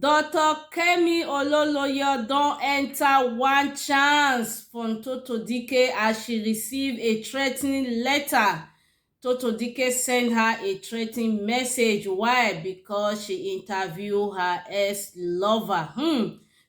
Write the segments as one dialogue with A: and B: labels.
A: Dr. Kemi Olunyolo don enter one chance from Tonto Dikeh as she received a threatening letter. Tonto Dikeh sent her a threatening message. Why? Because she interviewed her ex-lover.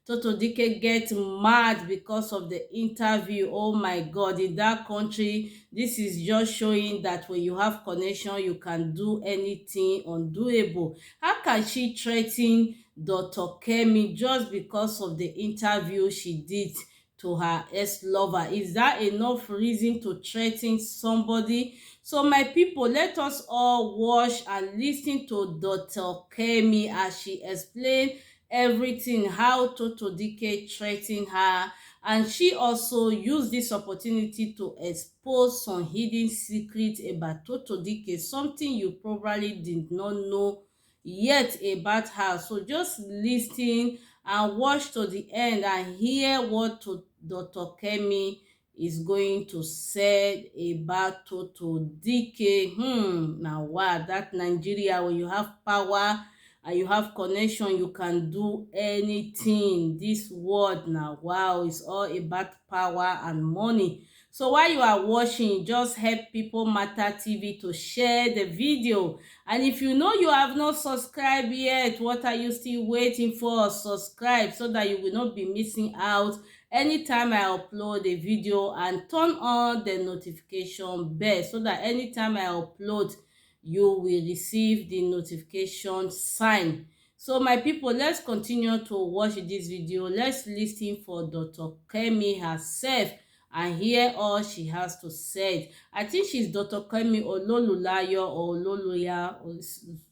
A: Tonto Dikeh get mad because of the interview. Oh my God, in that country, this is just showing that when you have connection, you can do anything undoable. How can she threaten Dr. Kemi just because of the interview she did to her ex-lover? Is that enough reason to threaten somebody? So my people, let us all watch and listen to Dr. Kemi as she explained everything, how Tonto Dikeh threatened her, and she also used this opportunity to expose some hidden secrets about Tonto Dikeh, something you probably did not know yet about her. So just listen and watch to the end and hear what Dr. Kemi is going to say about Tonto Dikeh. Now wow, that Nigeria, when you have power and you have connection, you can do anything. This world now, wow, it's all about power and money. So while you are watching, just help People Matter TV to share the video. And if you know you have not subscribed yet, what are you still waiting for? Subscribe so that you will not be missing out anytime I upload a video, and turn on the notification bell so that anytime I upload, you will receive the notification sign. So my people, let's continue to watch this video. Let's listen for Dr. Kemi herself and hear all she has to say. I think she's Dr. Kemi Olunyolo or Olunloyo, or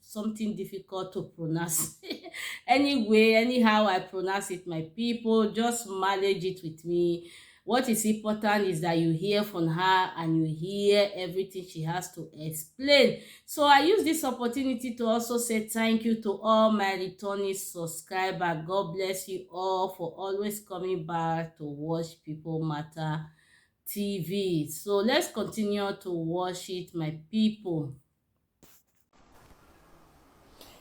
A: something difficult to pronounce. Anyway, anyhow I pronounce it, my people, just manage it with me. What is important is that you hear from her and you hear everything she has to explain. So I use this opportunity to also say thank you to all my returning subscribers. God bless you all for always coming back to watch People Matter TV. So let's continue to watch it, my people.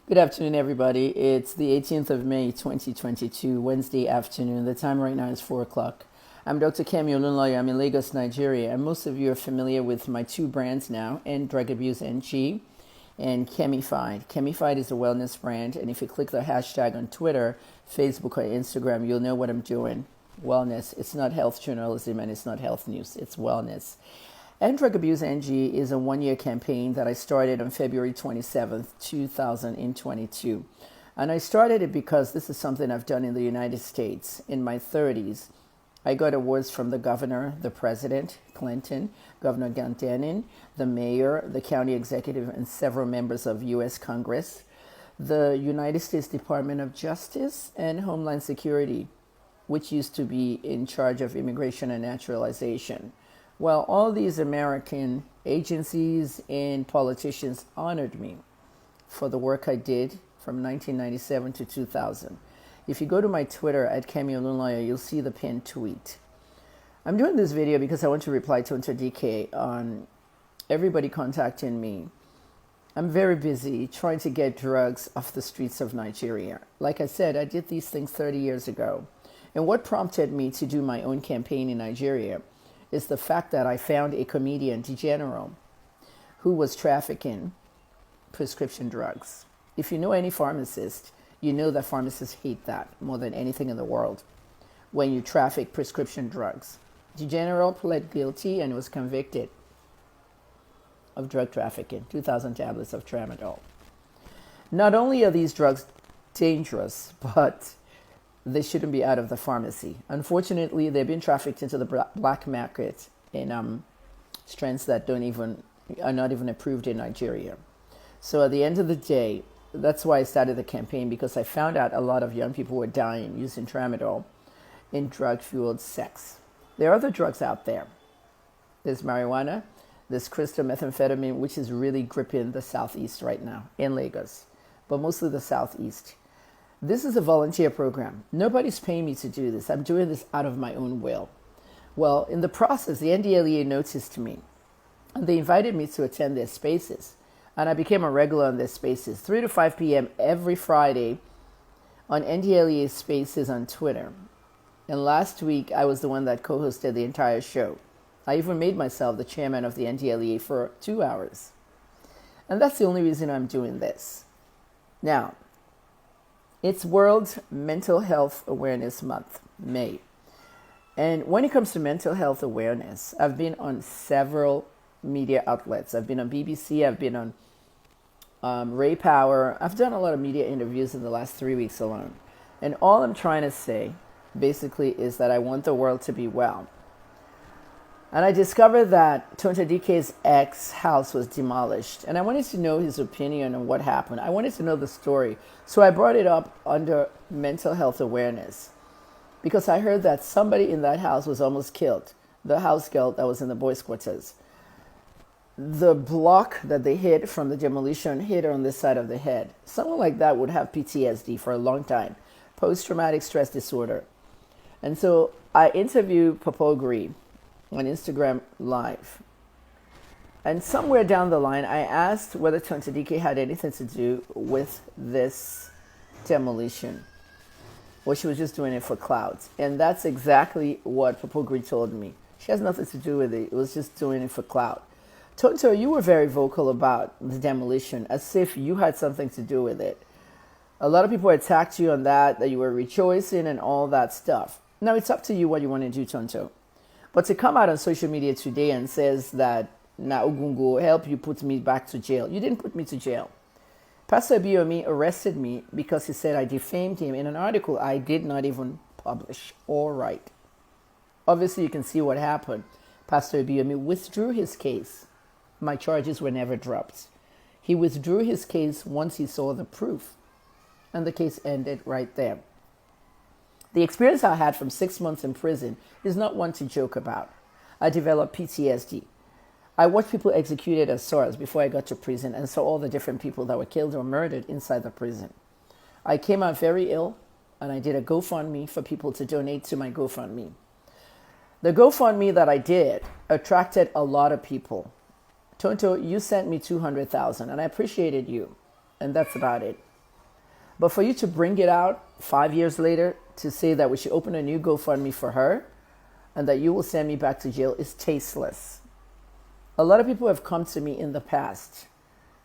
B: Good afternoon, everybody. It's the 18th of May, 2022, Wednesday afternoon. The time right now is 4 o'clock. I'm Dr. Kemi Olunyolo. I'm in Lagos, Nigeria, and most of you are familiar with my two brands now, End Drug Abuse NG and Kemified. Kemified is a wellness brand, and if you click the hashtag on Twitter, Facebook, or Instagram, you'll know what I'm doing. Wellness. It's not health journalism and it's not health news. It's wellness. End Drug Abuse NG is a one-year campaign that I started on February 27th, 2022. And I started it because this is something I've done in the United States. In my 30s, I got awards from the governor, the president, Clinton, Governor Gantanin, the mayor, the county executive, and several members of U.S. Congress, the United States Department of Justice, and Homeland Security, which used to be in charge of immigration and naturalization. Well, all these American agencies and politicians honored me for the work I did from 1997 to 2000. If you go to my Twitter at Kemi Olunyolo, you'll see the pinned tweet. I'm doing this video because I want to reply to Tonto Dikeh on everybody contacting me. I'm very busy trying to get drugs off the streets of Nigeria. Like I said, I did these things 30 years ago. And what prompted me to do my own campaign in Nigeria is the fact that I found a comedian, DeGeneral, who was trafficking prescription drugs. If you know any pharmacist, you know that pharmacists hate that more than anything in the world when you traffic prescription drugs. DeGeneral pled guilty and was convicted of drug trafficking, 2,000 tablets of tramadol. Not only are these drugs dangerous, but they shouldn't be out of the pharmacy. Unfortunately, they've been trafficked into the black market in strengths that are not even approved in Nigeria. So at the end of the day, that's why I started the campaign, because I found out a lot of young people were dying using tramadol in drug-fueled sex. There are other drugs out there. There's marijuana, there's crystal methamphetamine, which is really gripping the southeast right now in Lagos, but mostly the southeast. This is a volunteer program. Nobody's paying me to do this. I'm doing this out of my own will. Well, in the process, the NDLEA noticed me, and they invited me to attend their spaces. And I became a regular on their spaces, 3 to 5 p.m. every Friday on NDLEA Spaces on Twitter. And last week, I was the one that co-hosted the entire show. I even made myself the chairman of the NDLEA for 2 hours. And that's the only reason I'm doing this. Now, it's World Mental Health Awareness Month, May. And when it comes to mental health awareness, I've been on several media outlets. I've been on BBC, I've been on Ray Power. I've done a lot of media interviews in the last 3 weeks alone. And all I'm trying to say, basically, is that I want the world to be well. And I discovered that Tonto Dikeh's ex-house was demolished. And I wanted to know his opinion on what happened. I wanted to know the story. So I brought it up under mental health awareness. Because I heard that somebody in that house was almost killed. The house girl that was in the boys' quarters. The block that they hit from the demolition hit her on this side of the head. Someone like that would have PTSD for a long time. Post-traumatic stress disorder. And so I interviewed Popogri on Instagram Live. And somewhere down the line, I asked whether Tonto Dikeh had anything to do with this demolition, or she was just doing it for clouds. And that's exactly what Popogri told me. She has nothing to do with it. It was just doing it for clout. Tonto, you were very vocal about the demolition, as if you had something to do with it. A lot of people attacked you on that you were rejoicing and all that stuff. Now, it's up to you what you want to do, Tonto. But to come out on social media today and says that Na Ugungo help you put me back to jail. You didn't put me to jail. Pastor Abiyomi arrested me because he said I defamed him in an article I did not even publish or write. Obviously, you can see what happened. Pastor Abiyomi withdrew his case. My charges were never dropped. He withdrew his case once he saw the proof. And the case ended right there. The experience I had from 6 months in prison is not one to joke about. I developed PTSD. I watched people executed as SARS before I got to prison and saw all the different people that were killed or murdered inside the prison. I came out very ill, and I did a GoFundMe for people to donate to my GoFundMe. The GoFundMe that I did attracted a lot of people. Tonto, you sent me $200,000, and I appreciated you, and that's about it. But for you to bring it out 5 years later to say that we should open a new GoFundMe for her and that you will send me back to jail is tasteless. A lot of people have come to me in the past,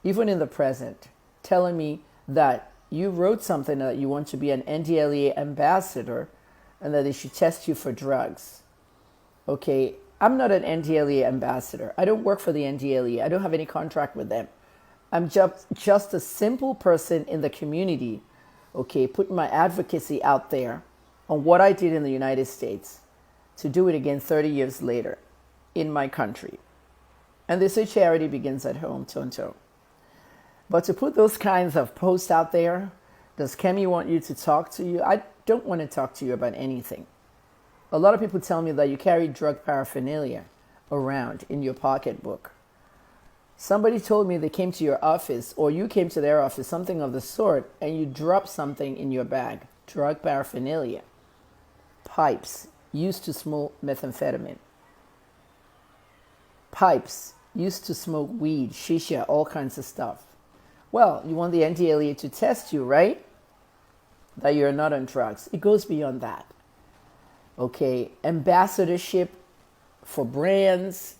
B: even in the present, telling me that you wrote something that you want to be an NDLEA ambassador and that they should test you for drugs. Okay, I'm not an NDLEA ambassador. I don't work for the NDLEA. I don't have any contract with them. I'm just a simple person in the community, okay, putting my advocacy out there on what I did in the United States to do it again 30 years later in my country. And they say charity begins at home, Tonto. But to put those kinds of posts out there, does Kemi want you to talk to you? I don't want to talk to you about anything. A lot of people tell me that you carry drug paraphernalia around in your pocketbook. Somebody told me they came to your office, or you came to their office, something of the sort, and you dropped something in your bag. Drug paraphernalia. Pipes used to smoke methamphetamine. Pipes used to smoke weed, shisha, all kinds of stuff. Well, you want the NDLEA to test you, right? That you're not on drugs. It goes beyond that. Okay, ambassadorship for brands,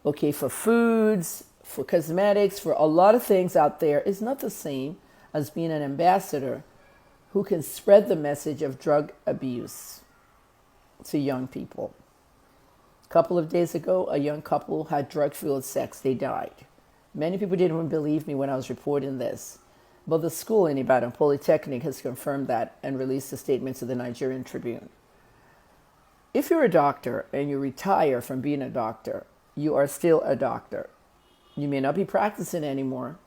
B: okay, for foods, for cosmetics, for a lot of things out there is not the same as being an ambassador who can spread the message of drug abuse to young people. A couple of days ago, a young couple had drug-fueled sex. They died. Many people didn't even believe me when I was reporting this. But the school in Ibadan, Polytechnic, has confirmed that and released a statement to the Nigerian Tribune. If you're a doctor and you retire from being a doctor, you are still a doctor. You may not be practicing anymore.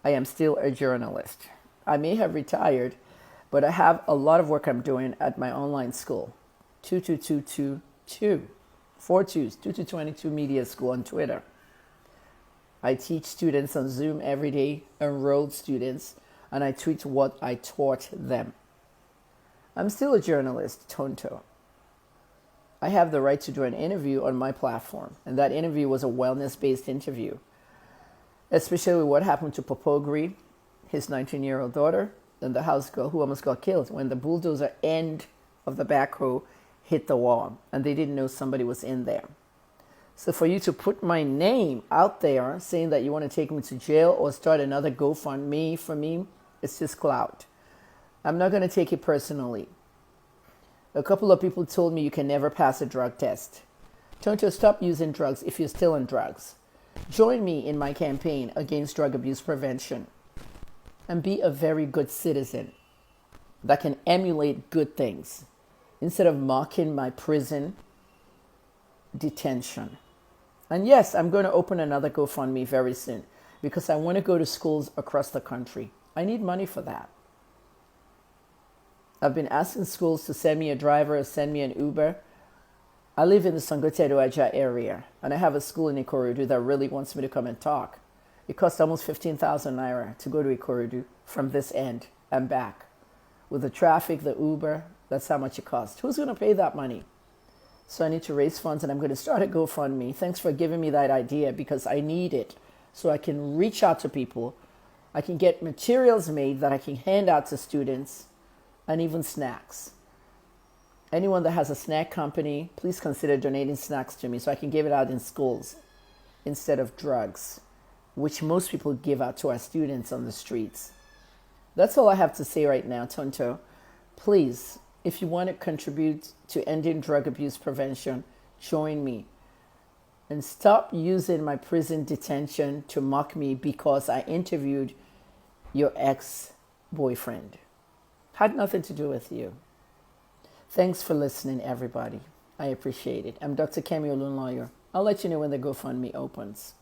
B: I am still a journalist. I may have retired, but I have a lot of work I'm doing at my online school, 22222, 2222 Media School on Twitter. I teach students on Zoom every day, enrolled students, and I tweet what I taught them. I'm still a journalist, Tonto. I have the right to do an interview on my platform, and that interview was a wellness-based interview, especially what happened to Popogri, his 19-year-old daughter, than the house girl who almost got killed when the bulldozer end of the backhoe hit the wall and they didn't know somebody was in there. So for you to put my name out there saying that you want to take me to jail or start another GoFundMe for me, it's just clout. I'm not going to take it personally. A couple of people told me you can never pass a drug test. Tonto, stop using drugs if you're still on drugs. Join me in my campaign against drug abuse prevention and be a very good citizen that can emulate good things instead of mocking my prison detention. And yes, I'm going to open another GoFundMe very soon because I want to go to schools across the country. I need money for that. I've been asking schools to send me a driver or send me an Uber. I live in the Sangote Aja area, and I have a school in Ikorodu that really wants me to come and talk. It costs almost 15,000 naira to go to Ikorodu from this end and back. With the traffic, the Uber, that's how much it costs. Who's going to pay that money? So I need to raise funds, and I'm going to start a GoFundMe. Thanks for giving me that idea because I need it so I can reach out to people. I can get materials made that I can hand out to students and even snacks. Anyone that has a snack company, please consider donating snacks to me so I can give it out in schools instead of drugs, which most people give out to our students on the streets. That's all I have to say right now, Tonto. Please, if you want to contribute to ending drug abuse prevention, join me. And stop using my prison detention to mock me because I interviewed your ex-boyfriend. Had nothing to do with you. Thanks for listening, everybody. I appreciate it. I'm Dr. Kemi Olunyolo. I'll let you know when the GoFundMe opens.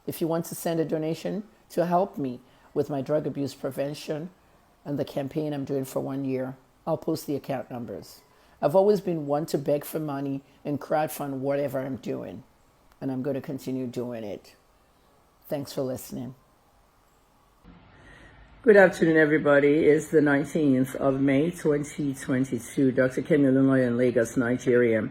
B: If you want to send a donation to help me with my drug abuse prevention and the campaign I'm doing for 1 year, I'll post the account numbers. I've always been one to beg for money and crowdfund whatever I'm doing, and I'm going to continue doing it. Thanks for listening. Good afternoon, everybody. It's the 19th of May, 2022. Dr. Kemi Olunyolo in Lagos, Nigeria.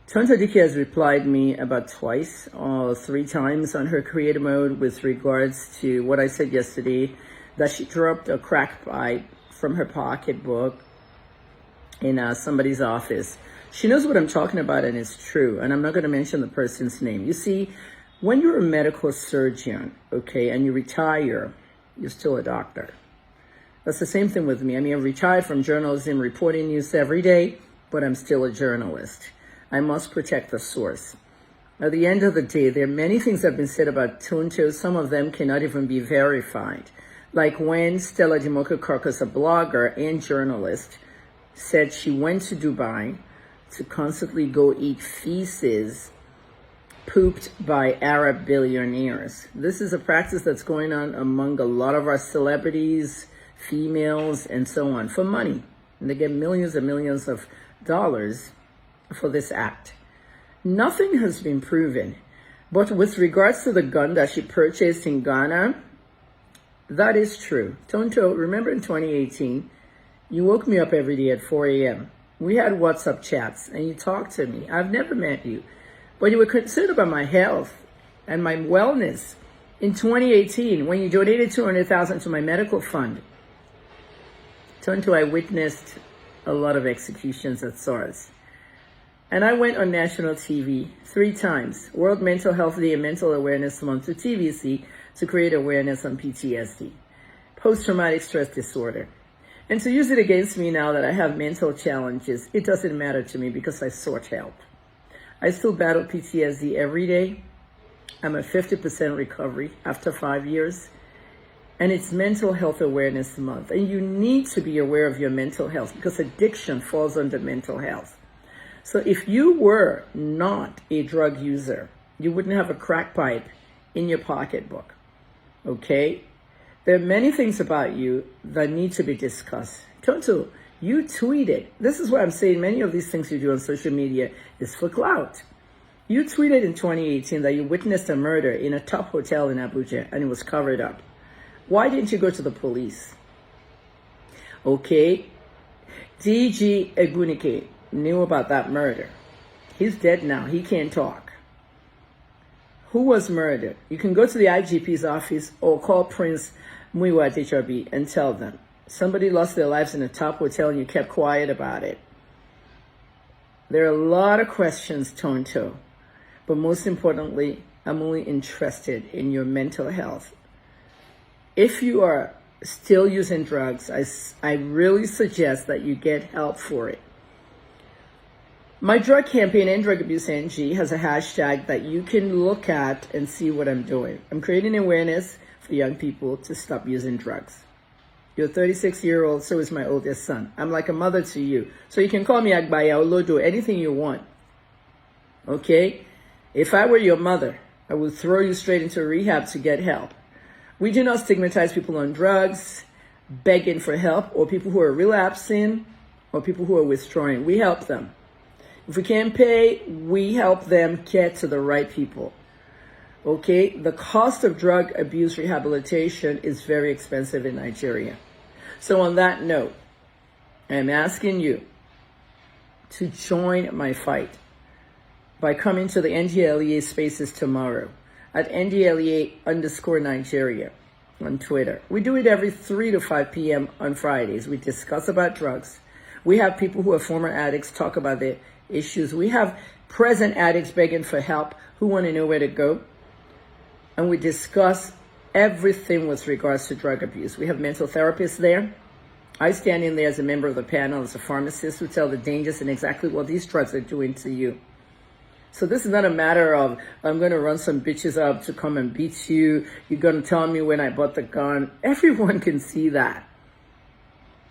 B: Tonto Dikeh has replied me about twice or 3 times on her creative mode with regards to what I said yesterday, that she dropped a crack pipe from her pocketbook in somebody's office. She knows what I'm talking about, and it's true. And I'm not going to mention the person's name. You see, when you're a medical surgeon, okay, and you retire, you're still a doctor. That's the same thing with me. I mean, I've retired from journalism, reporting news every day, but I'm still a journalist. I must protect the source. At the end of the day, there are many things that have been said about Tonto. Some of them cannot even be verified. Like when Stella Dimoka Karkas, a blogger and journalist, said she went to Dubai to constantly go eat feces pooped by Arab billionaires. This is a practice that's going on among a lot of our celebrities, females, and so on, for money. And they get millions and millions of dollars for this act. Nothing has been proven. But with regards to the gun that she purchased in Ghana, that is true. Tonto, remember in 2018, you woke me up every day at 4 a.m. We had WhatsApp chats, and you talked to me. I've never met you. But you were concerned about my health and my wellness in 2018 when you donated $200,000 to my medical fund. Tonto, I witnessed a lot of executions at SARS. And I went on national TV 3 times, World Mental Health Day and Mental Awareness Month, to TVC to create awareness on PTSD, post-traumatic stress disorder. And to use it against me now that I have mental challenges, it doesn't matter to me because I sought help. I still battle PTSD every day. I'm at 50% recovery after 5 years. And it's Mental Health Awareness Month. And you need to be aware of your mental health because addiction falls under mental health. So if you were not a drug user, you wouldn't have a crack pipe in your pocketbook. Okay? There are many things about you that need to be discussed. Tonto, you tweeted. This is what I'm saying. Many of these things you do on social media is for clout. You tweeted in 2018 that you witnessed a murder in a top hotel in Abuja and it was covered up. Why didn't you go to the police? Okay. DG Egunike knew about that murder. He's dead now. He can't talk. Who was murdered? You can go to the IGP's office or call Prince Muiwa Dechobi and tell them. Somebody lost their lives in a top hotel and you kept quiet about it. There are a lot of questions, Tonto, but most importantly, I'm only interested in your mental health. If you are still using drugs, I really suggest that you get help for it. My drug campaign, End Drug Abuse NG, has a hashtag that you can look at and see what I'm doing. I'm creating awareness for young people to stop using drugs. You're a 36-year-old, so is my oldest son. I'm like a mother to you. So you can call me Agbaya, Olodo, anything you want. Okay? If I were your mother, I would throw you straight into rehab to get help. We do not stigmatize people on drugs, begging for help, or people who are relapsing, or people who are withdrawing. We help them. If we can't pay, we help them get to the right people. Okay? The cost of drug abuse rehabilitation is very expensive in Nigeria. So on that note, I'm asking you to join my fight by coming to the NDLEA spaces tomorrow at NDLEA_Nigeria on Twitter. We do it every 3 to 5 p.m. on Fridays. We discuss about drugs. We have people who are former addicts talk about their issues. We have present addicts begging for help who want to know where to go. And we discuss everything with regards to drug abuse. We have mental therapists there. I stand in there as a member of the panel, as a pharmacist, who tell the dangers and exactly what these drugs are doing to you. So this is not a matter of, I'm going to run some bitches up to come and beat you. You're going to tell me when I bought the gun. Everyone can see that.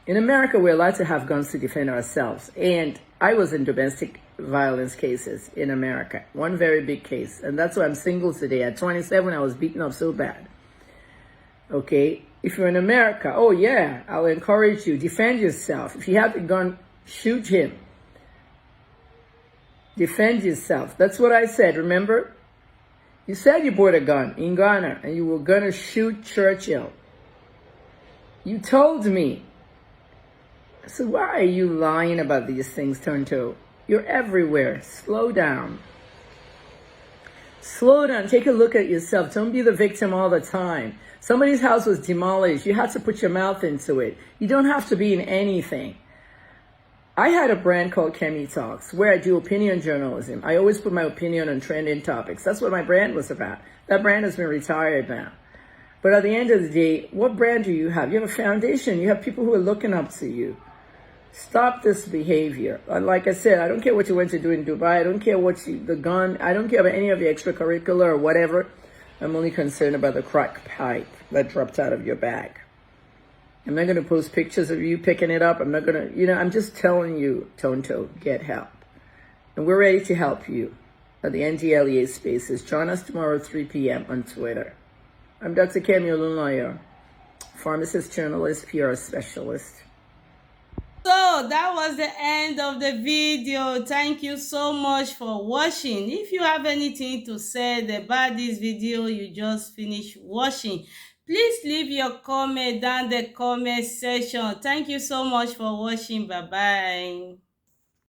B: In America, we're allowed to have guns to defend ourselves. And I was in domestic violence cases in America. One very big case. And that's why I'm single today. At 27, I was beaten up so bad. Okay? If you're in America, oh yeah, I'll encourage you. Defend yourself. If you have a gun, shoot him. Defend yourself. That's what I said, remember? You said you bought a gun in Ghana and you were going to shoot Churchill. You told me. So why are you lying about these things, Tonto? You're everywhere. Slow down. Slow down. Take a look at yourself. Don't be the victim all the time. Somebody's house was demolished. You had to put your mouth into it. You don't have to be in anything. I had a brand called Kemi Talks where I do opinion journalism. I always put my opinion on trending topics. That's what my brand was about. That brand has been retired now. But at the end of the day, what brand do you have? You have a foundation. You have people who are looking up to you. Stop this behavior. Like I said, I don't care what you went to do in Dubai. I don't care the gun. I don't care about any of the extracurricular or whatever. I'm only concerned about the crack pipe that dropped out of your bag. I'm not going to post pictures of you picking it up. I'm not going to, I'm just telling you, Tonto, get help. And we're ready to help you at the NDLEA spaces. Join us tomorrow at 3 p.m. on Twitter. I'm Dr. Kemi Olunyolo, pharmacist, journalist, PR specialist.
A: So that was the end of the video. Thank you so much for watching. If you have anything to say about this video you just finished watching, please leave your comment down the comment section. Thank you so much for watching. Bye bye.